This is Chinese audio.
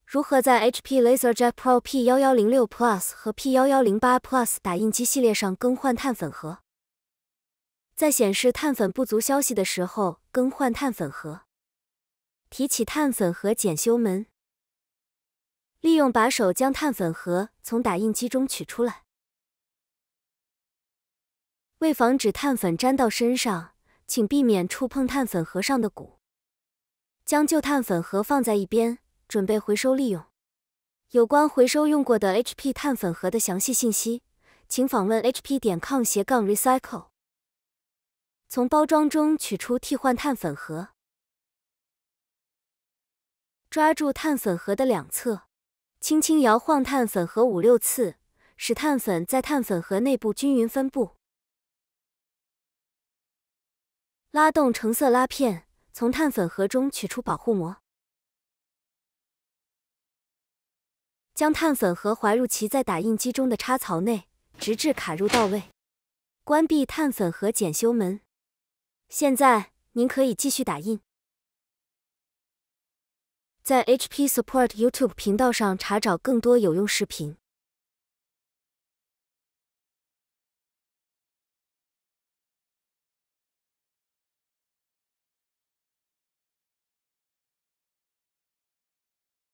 如何在 HP LaserJet Pro P1106 Plus 和 P1108 Plus 打印机系列上更换碳粉盒？在显示碳粉不足消息的时候，更换碳粉盒。提起碳粉盒检修门，利用把手将碳粉盒从打印机中取出来。为防止碳粉沾到身上，请避免触碰碳粉盒上的鼓。将旧碳粉盒放在一边，准备回收利用。有关回收用过的 HP 碳粉盒的详细信息，请访问 hp.com/recycle。从包装中取出替换碳粉盒，抓住碳粉盒的两侧，轻轻摇晃碳粉盒5-6次，使碳粉在碳粉盒内部均匀分布。拉动橙色拉片，从碳粉盒中取出保护膜。将碳粉盒滑入其在打印机中的插槽内，直至卡入到位。关闭碳粉盒检修门。现在您可以继续打印。在 HP Support YouTube 频道上查找更多有用视频。